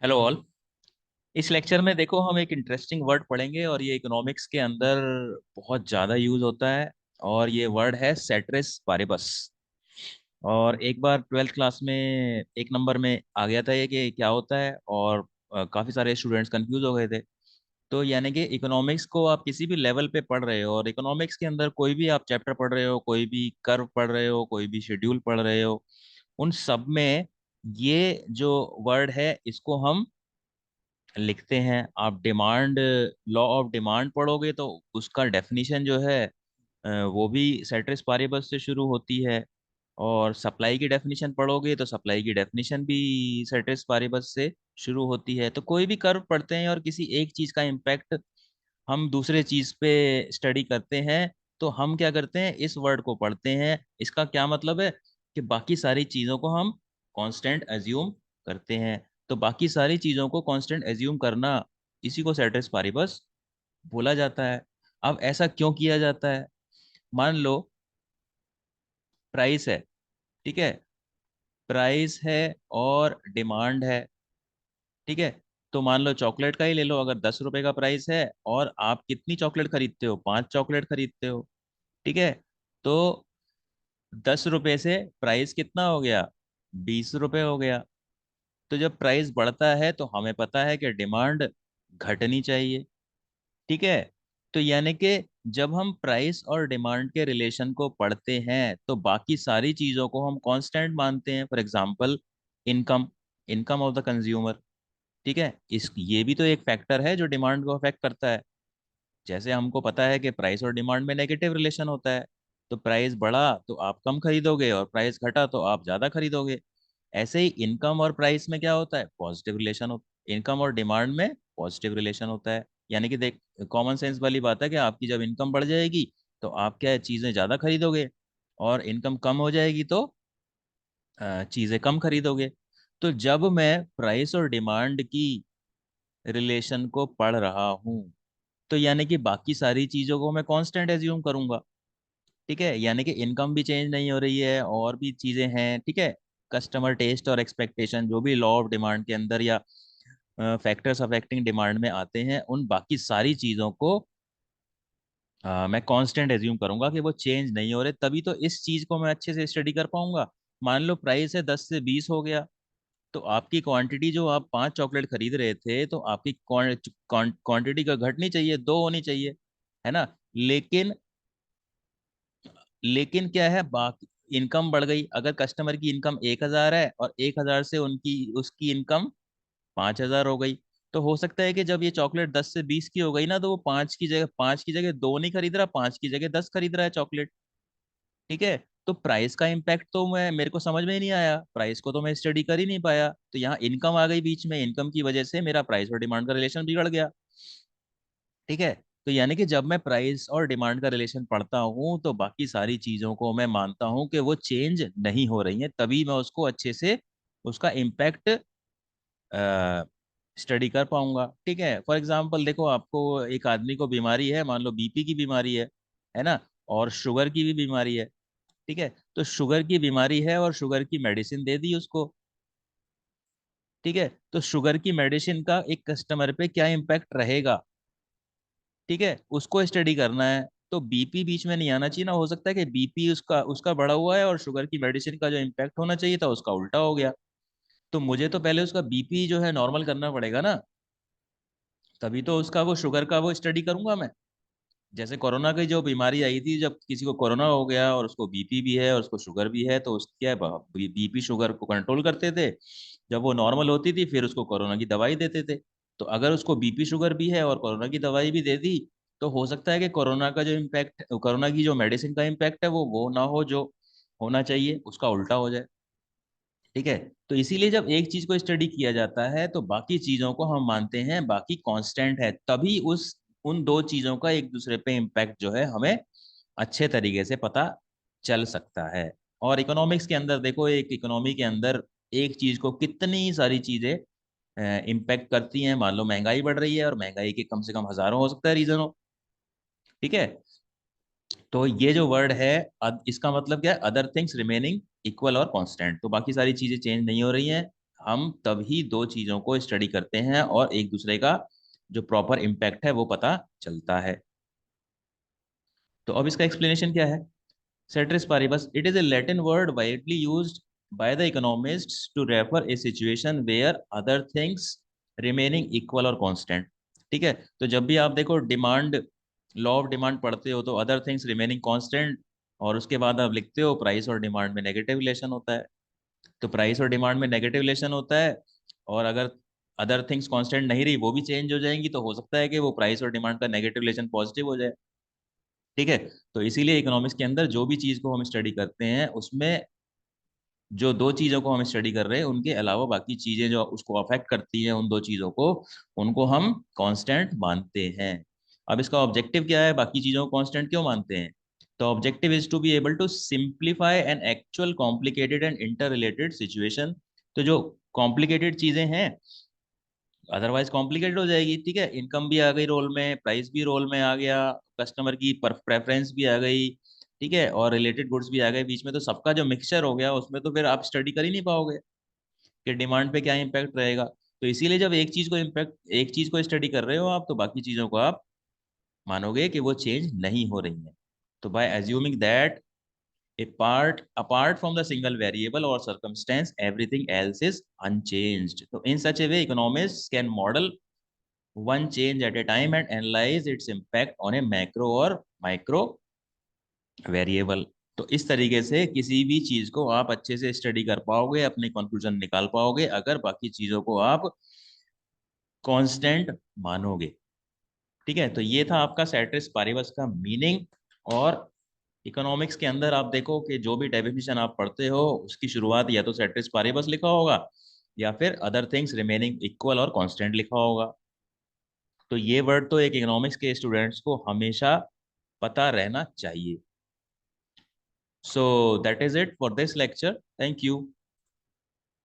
Hello all. इस lecture में देखो हम एक इंटरेस्टिंग वर्ड पढ़ेंगे और ये इकोनॉमिक्स के अंदर बहुत ज़्यादा यूज होता है। और ये वर्ड है सेट्रिस पारिबस। और एक बार ट्वेल्थ क्लास में एक नंबर में आ गया था ये कि क्या होता है। और काफ़ी सारे स्टूडेंट्स कंफ्यूज हो गए थे। तो यानी कि इकोनॉमिक्स को आप किसी भी लेवल पे पढ़ रहे हो और इकोनॉमिक्स के अंदर कोई भी आप चैप्टर पढ़ रहे हो, कोई भी कर्व पढ़ रहे हो, कोई भी शेड्यूल पढ़ रहे हो, उन सब में ये जो वर्ड है इसको हम लिखते हैं। आप डिमांड, लॉ ऑफ डिमांड पढ़ोगे तो उसका डेफिनेशन जो है वो भी सेट्रिस पारिबस से शुरू होती है। और सप्लाई की डेफिनेशन पढ़ोगे तो सप्लाई की डेफिनेशन भी सेट्रिस पारिबस से शुरू होती है। तो कोई भी कर्व पढ़ते हैं और किसी एक चीज का इम्पैक्ट हम दूसरे चीज पे स्टडी करते हैं, तो हम क्या करते हैं, इस वर्ड को पढ़ते हैं। इसका क्या मतलब है कि बाकी सारी चीजों को हम कांस्टेंट एज्यूम करते हैं। तो बाकी सारी चीजों को कांस्टेंट एज्यूम करना, इसी को सेट्रिस पारिबस बोला जाता है। अब ऐसा क्यों किया जाता है? मान लो प्राइस है, ठीक है, प्राइस है और डिमांड है, ठीक है। तो मान लो चॉकलेट का ही ले लो, अगर 10 रुपए का प्राइस है और आप कितनी चॉकलेट खरीदते हो, 5 चॉकलेट खरीदते हो, ठीक है। तो 10 रुपए से प्राइस कितना हो गया, 20 रुपए हो गया। तो जब प्राइस बढ़ता है तो हमें पता है कि डिमांड घटनी चाहिए, ठीक है। तो यानी कि जब हम प्राइस और डिमांड के रिलेशन को पढ़ते हैं तो बाकी सारी चीजों को हम कांस्टेंट मानते हैं। For example income, income of the consumer, ठीक है। इस ये भी तो एक फैक्टर है जो डिमांड को अफेक्ट करता है। जैसे हमको पता है कि प्राइस और डिमांड में नेगेटिव रिलेशन होता है, तो प्राइस बढ़ा तो आप कम खरीदोगे और प्राइस घटा तो आप ज्यादा खरीदोगे। ऐसे ही इनकम और प्राइस में क्या होता है, पॉजिटिव रिलेशन होता, इनकम और डिमांड में पॉजिटिव रिलेशन होता है। यानी कि देख, कॉमन सेंस वाली बात है कि आपकी जब इनकम बढ़ जाएगी तो आप क्या है, चीजें ज्यादा खरीदोगे, और इनकम कम हो जाएगी तो चीजें कम खरीदोगे। तो जब मैं प्राइस और डिमांड की रिलेशन को पढ़ रहा हूँ तो यानी कि बाकी सारी चीजों को मैं कांस्टेंट एज्यूम करूंगा, ठीक है। यानी कि इनकम भी चेंज नहीं हो रही है और भी चीजें हैं, ठीक है। कस्टमर टेस्ट और एक्सपेक्टेशन जो भी लॉ ऑफ डिमांड के अंदर या फैक्टर्स अफेक्टिंग डिमांड में आते हैं, उन बाकी सारी चीजों को मैं कांस्टेंट एज्यूम करूंगा कि वो चेंज नहीं हो रहे, तभी तो इस चीज को मैं अच्छे से स्टडी कर पाऊंगा। मान लो प्राइस है 10 से 20 हो गया, तो आपकी क्वांटिटी, जो आप 5 चॉकलेट खरीद रहे थे, तो आपकी क्वांटिटी का घटनी चाहिए, 2 होनी चाहिए, है ना। लेकिन लेकिन क्या है, बाकी इनकम बढ़ गई। अगर कस्टमर की इनकम 1,000 है और 1,000 से उनकी उसकी इनकम 5,000 हो गई, तो हो सकता है कि जब ये चॉकलेट 10 से 20 की हो गई ना, तो वो पाँच की जगह 2 नहीं खरीद रहा, 5 की जगह 10 खरीद रहा है चॉकलेट, ठीक है। तो प्राइस का इम्पैक्ट तो मैं मेरे को समझ में ही नहीं आया, प्राइस को तो मैं स्टडी कर ही नहीं पाया। तो यहाँ इनकम आ गई बीच में, इनकम की वजह से मेरा प्राइस और डिमांड का रिलेशन बिगड़ गया, ठीक है। तो यानी कि जब मैं प्राइस और डिमांड का रिलेशन पढ़ता हूँ तो बाकी सारी चीजों को मैं मानता हूँ कि वो चेंज नहीं हो रही हैं, तभी मैं उसको अच्छे से, उसका इम्पैक्ट स्टडी कर पाऊंगा, ठीक है। फॉर एग्जांपल देखो, आपको एक आदमी को बीमारी है, मान लो बीपी की बीमारी है ना, और शुगर की भी बीमारी है, ठीक है। तो शुगर की बीमारी है और शुगर की मेडिसिन दे दी उसको, ठीक है। तो शुगर की मेडिसिन का एक कस्टमर पे क्या इम्पैक्ट रहेगा, ठीक है, उसको स्टडी करना है। तो बीपी बीच में नहीं आना चाहिए ना, हो सकता है कि बीपी उसका उसका बढ़ा हुआ है और शुगर की मेडिसिन का जो इम्पैक्ट होना चाहिए था उसका उल्टा हो गया। तो मुझे तो पहले उसका बीपी जो है नॉर्मल करना पड़ेगा ना, तभी तो उसका वो शुगर का वो स्टडी करूंगा मैं। जैसे कोरोना की जो बीमारी आई थी, जब किसी को कोरोना हो गया और उसको बीपी भी है और उसको शुगर भी है, तो उस क्या, बीपी शुगर को कंट्रोल करते थे। जब वो नॉर्मल होती थी फिर उसको कोरोना की दवाई देते थे। तो अगर उसको बीपी शुगर भी है और कोरोना की दवाई भी दे दी, तो हो सकता है कि कोरोना का जो इम्पैक्ट, कोरोना की जो मेडिसिन का इम्पैक्ट है वो ना हो, जो होना चाहिए उसका उल्टा हो जाए, ठीक है। तो इसीलिए जब एक चीज को स्टडी किया जाता है तो बाकी चीजों को हम मानते हैं बाकी कांस्टेंट है, तभी उस उन दो चीजों का एक दूसरे पे इम्पैक्ट जो है हमें अच्छे तरीके से पता चल सकता है। और इकोनॉमिक्स के अंदर देखो, एक इकोनॉमी के अंदर एक चीज को कितनी सारी चीजें इम्पैक्ट करती हैं। मान लो महंगाई बढ़ रही है और महंगाई के कम से कम हजारों हो सकता है रीजन हो, ठीक है। तो ये जो वर्ड है, इसका मतलब क्या है, अदर थिंग्स रिमेनिंग इक्वल और कांस्टेंट, तो बाकी सारी चीजें चेंज नहीं हो रही हैं, हम तभी दो चीजों को स्टडी करते हैं और एक दूसरे का जो प्रॉपर इम्पैक्ट है वो पता चलता है। तो अब इसका एक्सप्लेनेशन क्या है? Ceteris paribus, it is a Latin word widely used by the economists to refer a situation where other things remaining equal or constant। ठीक है, तो जब भी आप देखो डिमांड, लॉ ऑफ डिमांड पढ़ते हो तो अदर थिंग्स रिमेनिंग कांस्टेंट, और उसके बाद आप लिखते हो प्राइस और डिमांड में नेगेटिव रिलेशन होता है। तो प्राइस और डिमांड में नेगेटिव रिलेशन होता है, और अगर अदर थिंग्स कांस्टेंट नहीं रही, वो भी चेंज हो जाएंगी, तो हो सकता है कि वो प्राइस और डिमांड का नेगेटिव रिलेशन पॉजिटिव हो जाए। ठीक है, तो इसीलिए इकोनॉमिक्स के अंदर जो भी चीज को हम स्टडी करते हैं उसमें जो दो चीजों को हम स्टडी कर रहे हैं उनके अलावा बाकी चीजें जो उसको अफेक्ट करती हैं उन दो चीजों को, उनको हम कांस्टेंट मानते हैं। अब इसका ऑब्जेक्टिव क्या है, बाकी चीजों को कांस्टेंट क्यों मानते हैं? तो objective is to be able to simplify an actual complicated and inter related situation. तो जो कॉम्प्लिकेटेड चीजें हैं अदरवाइज कॉम्प्लिकेटेड हो जाएगी। ठीक है, इनकम भी आ गई रोल में, प्राइस भी रोल में आ गया, कस्टमर की प्रेफरेंस भी आ गई, ठीक है, और रिलेटेड गुड्स भी आ गए बीच में, तो सबका जो मिक्सचर हो गया उसमें तो फिर आप स्टडी कर ही नहीं पाओगे कि डिमांड पे क्या इम्पैक्ट रहेगा। तो इसीलिए जब एक चीज को स्टडी कर रहे हो आप, तो बाकी चीजों को आप मानोगे कि वो चेंज नहीं हो रही है। तो by assuming that a part apart from the single variable or circumstance everything else is unchanged, so in such a way economists can model one change at a time and analyze its impact on a macro or micro variable। तो इस तरीके से किसी भी चीज को आप अच्छे से स्टडी कर पाओगे, अपने कंक्लूजन निकाल पाओगे, अगर बाकी चीजों को आप कांस्टेंट मानोगे। ठीक है, तो ये था आपका सेट्रिस पारिबस का मीनिंग। और इकोनॉमिक्स के अंदर आप देखो कि जो भी डेफिनेशन आप पढ़ते हो उसकी शुरुआत या तो सेट्रिस पारिबस लिखा होगा या फिर अदर थिंग्स रिमेनिंग इक्वल और कांस्टेंट लिखा होगा। तो ये वर्ड तो एक इकोनॉमिक्स के स्टूडेंट्स को हमेशा पता रहना चाहिए। So that is it for this lecture, thank you.